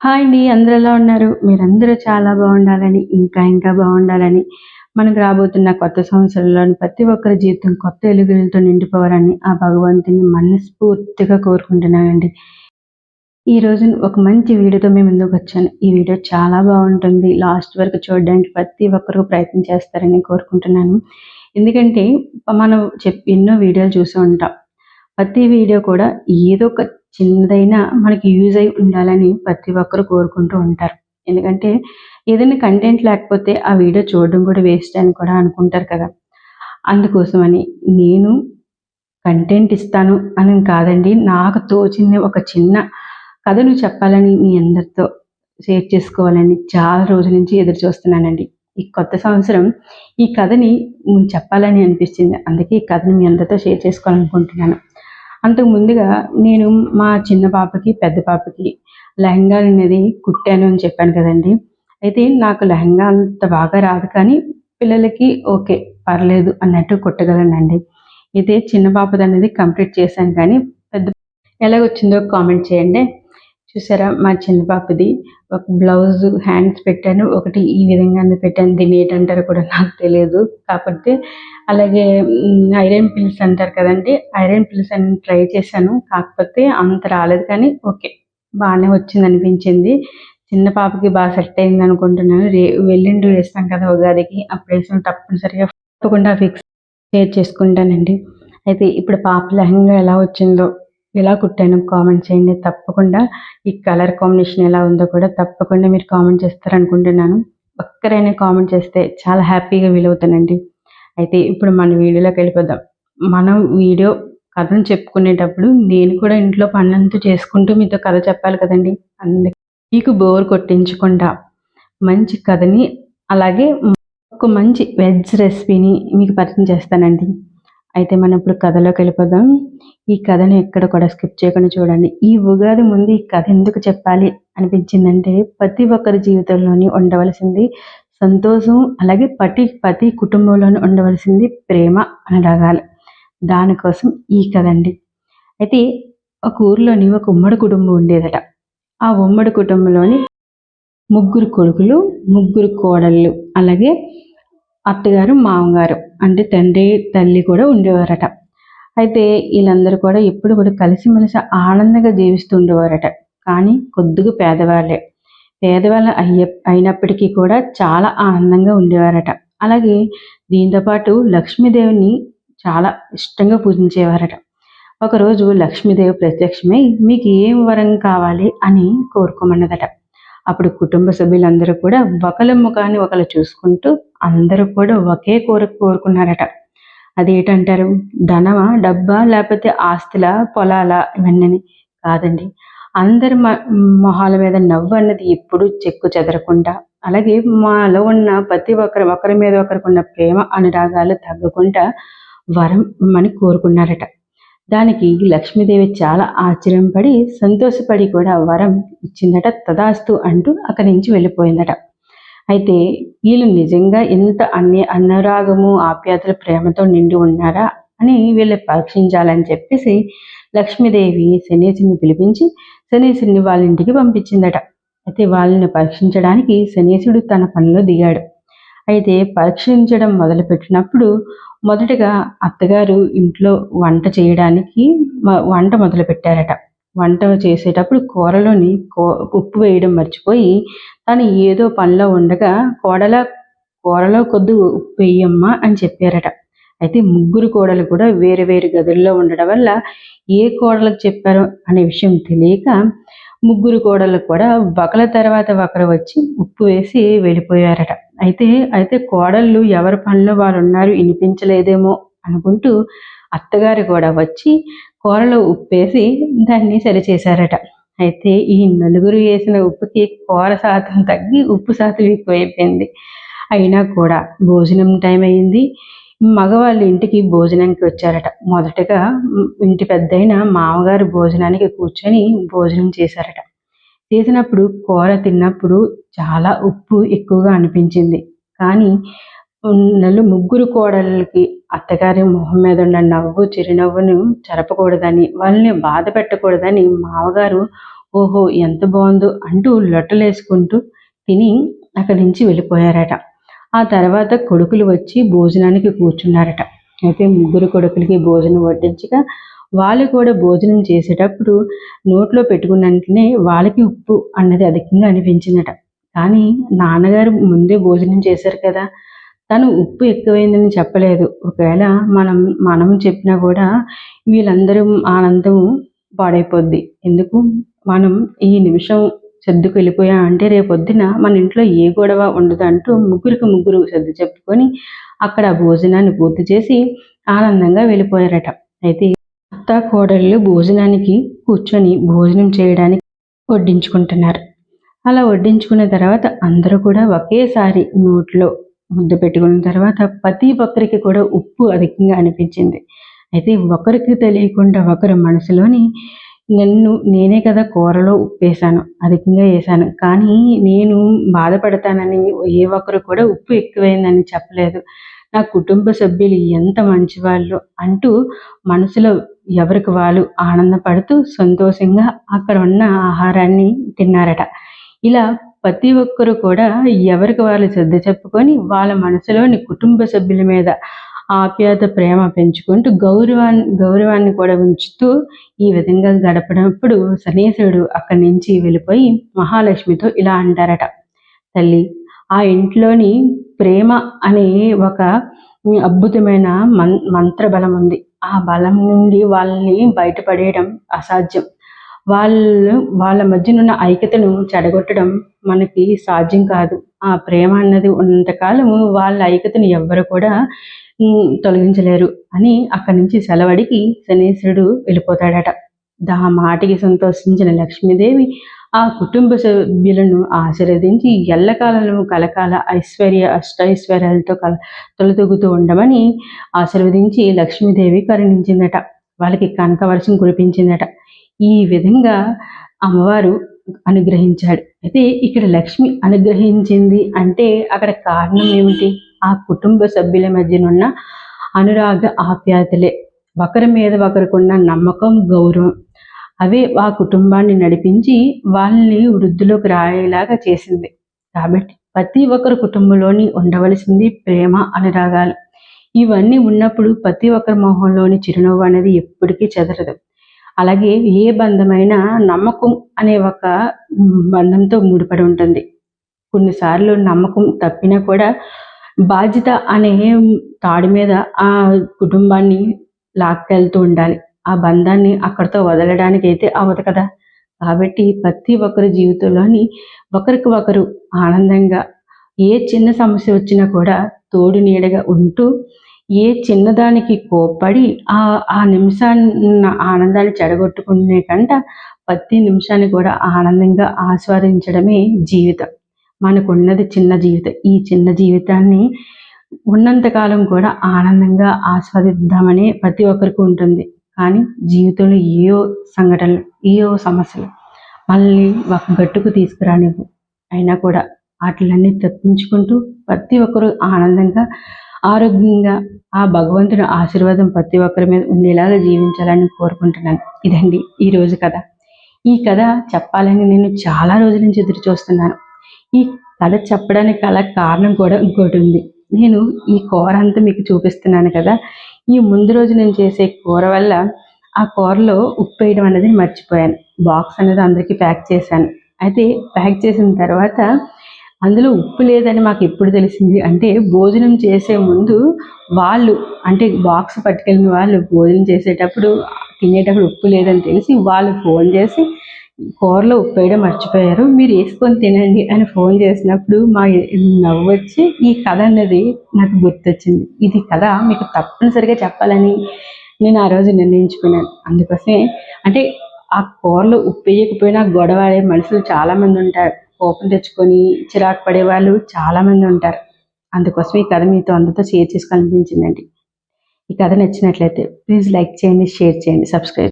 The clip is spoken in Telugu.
హాయ్ అండి. అందరూ ఎలా ఉన్నారు? మీరందరూ చాలా బాగుండాలని, ఇంకా బాగుండాలని, మనకు రాబోతున్న కొత్త సంవత్సరంలోని ప్రతి ఒక్కరి జీవితం కొత్త వెలుగులతో నిండిపోవాలని ఆ భగవంతుని మనస్ఫూర్తిగా కోరుకుంటున్నానండి. ఈరోజు ఒక మంచి వీడియోతో మీ ముందుకొచ్చాను. ఈ వీడియో చాలా బాగుంటుంది. లాస్ట్ వరకు చూడడానికి ప్రతి ఒక్కరు ప్రయత్నం చేస్తారని కోరుకుంటున్నాను. ఎందుకంటే మనం ఎన్నో వీడియోలు చూసి ఉంటాం. ప్రతి వీడియో కూడా ఏదో ఒక చిన్నదైనా మనకి యూజ్ అయి ఉండాలని ప్రతి ఒక్కరు కోరుకుంటూ ఉంటారు. ఎందుకంటే ఏదైనా కంటెంట్ లేకపోతే ఆ వీడియో చూడడం కూడా వేస్ట్ అని కూడా అనుకుంటారు కదా! అందుకోసమని నేను కంటెంట్ ఇస్తాను అని కాదండి. నాకు తోచింది ఒక చిన్న కథను చెప్పాలని మీ అందరితో షేర్ చేసుకోవాలని చాలా రోజుల నుంచి ఎదురు చూస్తున్నానండి. ఈ కొత్త సంవత్సరం ఈ కథని చెప్పాలని అనిపించింది. అందుకే ఈ కథని మీ అందరితో షేర్ చేసుకోవాలనుకుంటున్నాను. అంతకు ముందుగా నేను మా చిన్న పాపకి, పెద్ద పాపకి లెహంగాలనేది కుట్టాను అని చెప్పాను కదండీ! అయితే నాకు లెహంగా అంత బాగా రాదు కానీ పిల్లలకి ఓకే. పర్లేదు అన్నట్టు కుట్టగలనండి. అయితే చిన్న పాపదనేది కంప్లీట్ చేశాను కానీ పెద్ద ఎలాగొచ్చిందో కామెంట్ చేయండి. చూసారా మా చిన్న పాపది ఒక బ్లౌజ్ హ్యాండ్స్ పెట్టాను. ఒకటి ఈ విధంగా పెట్టాను. దీన్ని ఏంటంటారో కూడా నాకు తెలియదు. కాకపోతే అలాగే ఐరన్ పిల్స్ అంటారు కదండీ! ఐరన్ పిల్స్ అని ట్రై చేశాను. కాకపోతే అంత రాలేదు కానీ ఓకే. బానే వచ్చిందనిపించింది. చిన్న పాపకి బాగా సెట్ అయిందనుకుంటున్నాను. ఎల్లుండి వేస్తాం కదా ఉగాదికి. అప్పుడేసిన తప్పనిసరిగా తప్పకుండా షేర్ చేసుకుంటానండి. అయితే ఇప్పుడు పాప లెహంగా ఎలా వచ్చిందో, ఎలా కుట్టానో కామెంట్ చేయండి. తప్పకుండా ఈ కలర్ కాంబినేషన్ ఎలా ఉందో కూడా తప్పకుండా మీరు కామెంట్ చేస్తారనుకుంటున్నాను. ఒక్కరైనా కామెంట్ చేస్తే చాలా హ్యాపీగా ఫీల్ అవుతానండి. అయితే ఇప్పుడు మన వీడియోలోకి వెళ్ళిపోదాం. మనం వీడియో కథను చెప్పుకునేటప్పుడు నేను కూడా ఇంట్లో పనంతా చేసుకుంటూ మీతో కథ చెప్పాలి కదండీ! అందుకే మీకు బోర్ కొట్టించకుండా మంచి కథని, అలాగే ఒక మంచి వెజ్ రెసిపీని మీకు పరిచయం చేస్తానండి. అయితే మనం ఇప్పుడు కథలోకి వెళ్ళిపోదాం. ఈ కథను ఎక్కడ కూడా స్కిప్ చేయకుండా చూడండి. ఈ ఉగాది ముందు ఈ కథ ఎందుకు చెప్పాలి అనిపించిందంటే ప్రతి ఒక్కరి జీవితంలోని ఉండవలసింది సంతోషం, అలాగే ప్రతి కుటుంబంలోనూ ఉండవలసింది ప్రేమ, అనురాగాలు. దానికోసం ఈ కథ అండి. అయితే ఒక ఊర్లోని ఒక ఉమ్మడి కుటుంబం ఉండేదట. ఆ ఉమ్మడి కుటుంబంలోని ముగ్గురు కొడుకులు, ముగ్గురు కోడళ్ళు, అలాగే అత్తగారు, మామగారు అంటే తండ్రి, తల్లి కూడా ఉండేవారట. అయితే వీళ్ళందరూ కూడా ఎప్పుడు కూడా కలిసిమెలిసి ఆనందంగా జీవిస్తూ ఉండేవారట. కానీ కొద్దిగా పేదవాళ్ళే. పేదవాళ్ళు అయినప్పటికీ కూడా చాలా ఆనందంగా ఉండేవారట. అలాగే దీంతోపాటు లక్ష్మీదేవిని చాలా ఇష్టంగా పూజించేవారట. ఒకరోజు లక్ష్మీదేవి ప్రత్యక్షమై మీకు ఏం వరం కావాలి అని కోరుకోమన్నదట. అప్పుడు కుటుంబ సభ్యులందరూ కూడా ఒకళ్ళ ముఖాన్ని ఒకళ్ళు చూసుకుంటూ అందరూ కూడా ఒకే కోరిక కోరుకున్నారట. అదేంటంటారు? ధనమా, డబ్బా, లేకపోతే ఆస్తులా, పొలాలా? ఇవన్నీ కాదండి. అందరి మొహాల మీద నవ్వు అన్నది ఎప్పుడూ చెక్కు చెదరకుండా, అలాగే మాలో ఉన్న ప్రతి ఒకరి మీద ఒకరికి ఉన్న ప్రేమ అనురాగాలు తగ్గకుండా వరం ఇమ్మని కోరుకున్నారట. దానికి లక్ష్మీదేవి చాలా ఆశ్చర్యపడి, సంతోషపడి కూడా వరం ఇచ్చిందట. తదాస్తు అంటూ అక్కడి నుంచి వెళ్ళిపోయిందట. అయితే వీళ్ళు నిజంగా ఎంత అనురాగము, ఆప్యాయతలు, ప్రేమతో నిండి ఉన్నారా అని వీళ్ళు పరీక్షించాలని చెప్పేసి లక్ష్మీదేవి శనీశ్వరుని పిలిపించి శనీశ్వరుని వాళ్ళ ఇంటికి పంపించిందట. అయితే వాళ్ళని పరీక్షించడానికి శనీశ్వరుడు తన పనిలో దిగాడు. అయితే పరీక్షించడం మొదలుపెట్టినప్పుడు మొదటగా అత్తగారు ఇంట్లో వంట చేయడానికి వంట మొదలుపెట్టారట. వంట చేసేటప్పుడు కూరలోని ఉప్పు వేయడం మర్చిపోయి తను ఏదో పనిలో ఉండగా కూరలో కొద్దిగా ఉప్పు వేయమ్మా అని చెప్పారట. అయితే ముగ్గురు కోడలు కూడా వేరు వేరు గదుల్లో ఉండడం వల్ల ఏ కోడలకు చెప్పారో అనే విషయం తెలియక ముగ్గురు కోడలు కూడా ఒకరి తర్వాత ఒకరు వచ్చి ఉప్పు వేసి వెళ్ళిపోయారట. అయితే కోడళ్ళు ఎవరి పనిలో వారు ఉన్నారు, వినిపించలేదేమో అనుకుంటూ అత్తగారు కూడా వచ్చి కూరలో ఉప్పేసి దాన్ని సరిచేశారట. అయితే ఈ నలుగురు వేసిన ఉప్పుకి కూర శాతం తగ్గి ఉప్పు శాతం ఎక్కువైపోయింది. అయినా కూడా భోజనం టైం అయింది. మగవాళ్ళు ఇంటికి భోజనానికి వచ్చారట. మొదటగా ఇంటి పెద్దయిన మామగారు భోజనానికి కూర్చొని భోజనం చేశారట. చేసినప్పుడు కూర తిన్నప్పుడు చాలా ఉప్పు ఎక్కువగా అనిపించింది. కానీ ముగ్గురు కోడళ్ళకి అత్తగారి మొహం మీద ఉన్న చిరునవ్వును చెరపకూడదని, వాళ్ళని బాధ పెట్టకూడదని మామగారు ఓహో ఎంత బాగుందో అంటూ లొట్టలేసుకుంటూ తిని అక్కడి నుంచి వెళ్ళిపోయారట. ఆ తర్వాత కొడుకులు వచ్చి భోజనానికి కూర్చున్నారట. అయితే ముగ్గురు కొడుకులకి భోజనం వడ్డించగా వాళ్ళు కూడా భోజనం చేసేటప్పుడు నోట్లో పెట్టుకున్న వెంటనే వాళ్ళకి ఉప్పు అన్నది అధికంగా అనిపించిందట. కానీ నాన్నగారు ముందే భోజనం చేశారు కదా! తను ఉప్పు ఎక్కువైందని చెప్పలేదు. ఒకవేళ మనం చెప్పినా కూడా వీళ్ళందరూ ఆనందం పాడైపోద్ది. ఎందుకు? మనం ఈ నిమిషం సర్దుకు వెళ్ళిపోయామంటే రేపొద్దున మన ఇంట్లో ఏ గొడవ ఉండదు అంటూ ముగ్గురికి ముగ్గురు సర్ది చెప్పుకొని అక్కడ భోజనాన్ని పూర్తి చేసి ఆనందంగా వెళ్ళిపోయారట. అయితే అత్త కోడళ్ళు భోజనానికి కూర్చొని భోజనం చేయడానికి వడ్డించుకుంటున్నారు. అలా వడ్డించుకున్న తర్వాత అందరూ కూడా ఒకేసారి నోట్లో ముద్ద పెట్టుకున్న తర్వాత ప్రతి ఒక్కరికి కూడా ఉప్పు అధికంగా అనిపించింది. అయితే ఒకరికి తెలియకుండా ఒకరి మనసులోని నేనే కదా కూరలో ఉప్పేశాను, అధికంగా వేశాను. కానీ నేను బాధపడతానని ఏ ఒక్కరు కూడా ఉప్పు ఎక్కువైందని చెప్పలేదు. నా కుటుంబ సభ్యులు ఎంత మంచివాళ్ళు అంటూ మనసులో ఎవరికి వాళ్ళు ఆనందపడుతూ సంతోషంగా అక్కడ ఉన్న ఆహారాన్ని తిన్నారట. ఇలా ప్రతి ఒక్కరు కూడా ఎవరికి వాళ్ళు శ్రద్ధ చెప్పుకొని వాళ్ళ మనసులోని కుటుంబ సభ్యుల మీద ఆప్యాయత, ప్రేమ పెంచుకుంటూ గౌరవాన్ని కూడా ఉంచుతూ ఈ విధంగా గడపడప్పుడు శనీశ్వరుడు అక్కడి నుంచి వెళ్ళిపోయి మహాలక్ష్మితో ఇలా అంటారట, తల్లి ఆ ఇంట్లోని ప్రేమ అనే ఒక అద్భుతమైన మంత్ర బలం ఉంది. ఆ బలం నుండి వాళ్ళని బయటపడేయడం అసాధ్యం. వాళ్ళ మధ్యనున్న ఐక్యతను చెడగొట్టడం మనకి సాధ్యం కాదు. ఆ ప్రేమ అన్నది ఉన్నంతకాలము వాళ్ళ ఐక్యతను ఎవ్వరు కూడా తొలగించలేరు అని అక్కడి నుంచి సెలవడికి శనీశ్వరుడు వెళ్ళిపోతాడట. ఆ మాటకి సంతోషించిన లక్ష్మీదేవి ఆ కుటుంబ సభ్యులను ఆశీర్వదించి ఎల్లకాలంలో కలకాల అష్టైశ్వర్యాలతో తొలతూగుతూ ఉండమని ఆశీర్వదించి లక్ష్మీదేవి కరుణించిందట. వాళ్ళకి కనకవర్షం కురిపించిందట. ఈ విధంగా అమ్మవారు అనుగ్రహించాడు. అయితే ఇక్కడ లక్ష్మి అనుగ్రహించింది అంటే అక్కడ కారణం ఏమిటి? ఆ కుటుంబ సభ్యుల మధ్యనున్న అనురాగ ఆప్యాయతలే. ఒకరి మీద ఒకరికున్న నమ్మకం, గౌరవం అవే ఆ కుటుంబాన్ని నడిపించి వాళ్ళని వృద్ధిలోకి రాయేలాగా చేసింది. కాబట్టి ప్రతి ఒక్కరి కుటుంబంలోని ఉండవలసింది ప్రేమ, అనురాగాలు. ఇవన్నీ ఉన్నప్పుడు ప్రతి ఒక్కరి మొహంలోని చిరునవ్వు అనేది ఎప్పటికీ చెదరదు. అలాగే ఏ బంధమైనా నమ్మకం అనే ఒక బంధంతో ముడిపడి ఉంటుంది. కొన్నిసార్లు నమ్మకం తప్పినా కూడా బాధ్యత అనే తాడు మీద ఆ కుటుంబాన్ని లాక్కెళ్తూ ఉండాలి. ఆ బంధాన్ని అక్కడితో వదలడానికి అయితే అవ్వదు కదా. కాబట్టి ప్రతి ఒక్కరి జీవితంలోని ఒకరికి ఒకరు ఆనందంగా ఏ చిన్న సమస్య వచ్చినా కూడా తోడు నీడగా ఉంటూ ఏ చిన్నదానికి కోప్పడి ఆ నిమిషాన్న ఆనందాన్ని చెడగొట్టుకునే కంట ప్రతి నిమిషాన్ని కూడా ఆనందంగా ఆస్వాదించడమే జీవితం. మనకున్నది చిన్న జీవితం. ఈ చిన్న జీవితాన్ని ఉన్నంతకాలం కూడా ఆనందంగా ఆస్వాదిద్దామనే ప్రతి ఒక్కరికి ఉంటుంది. కానీ జీవితంలో ఏయో సంఘటనలు, ఏయో సమస్యలు మనల్ని ఒక గట్టుకు తీసుకురానివ్వు. అయినా కూడా వాటిలన్నీ తప్పించుకుంటూ ప్రతి ఒక్కరూ ఆనందంగా, ఆరోగ్యంగా ఆ భగవంతుని ఆశీర్వాదం ప్రతి ఒక్కరి మీద ఉండేలాగా జీవించాలని కోరుకుంటున్నాను. ఇదండి ఈరోజు కథ. ఈ కథ చెప్పాలని నేను చాలా రోజుల నుంచి ఎదురు చూస్తున్నాను. ఈ కథ చెప్పడానికి గల కారణం కూడా ఇంకోటి ఉంది. నేను ఈ కూర అంతా మీకు చూపిస్తున్నాను కదా, ఈ ముందు రోజు నేను చేసే కూర వల్ల ఆ కూరలో ఉప్పు వేయడం అనేది మర్చిపోయాను. బాక్స్ అనేది అందరికీ ప్యాక్ చేశాను. అయితే ప్యాక్ చేసిన తర్వాత అందులో ఉప్పు లేదని మాకు ఎప్పుడు తెలిసింది అంటే, భోజనం చేసే ముందు వాళ్ళు అంటే బాక్స్ పట్టుకెళ్ళిన వాళ్ళు భోజనం చేసేటప్పుడు తినేటప్పుడు ఉప్పు లేదని తెలిసి వాళ్ళు ఫోన్ చేసి కూరలో ఉప్పు వేయడం మర్చిపోయారు, మీరు వేసుకొని తినండి అని ఫోన్ చేసినప్పుడు మా నవ్వు వచ్చి ఈ కథ అన్నది నాకు గుర్తొచ్చింది. ఇది కథ మీకు తప్పనిసరిగా చెప్పాలని నేను ఆ రోజు నిర్ణయించుకున్నాను. అందుకోసమే అంటే ఆ కూరలో ఉప్పు వేయకపోయినా గొడవ ఆడే మనుషులు చాలామంది ఉంటారు. కోపం తెచ్చుకొని చిరాకు పడే వాళ్ళు చాలామంది ఉంటారు. అందుకోసం ఈ కథ మీతో అందరితో షేర్ చేసుకోవాలనిపించిందండి. ఈ కథ నచ్చినట్లయితే ప్లీజ్ లైక్ చేయండి, షేర్ చేయండి, సబ్స్క్రైబ్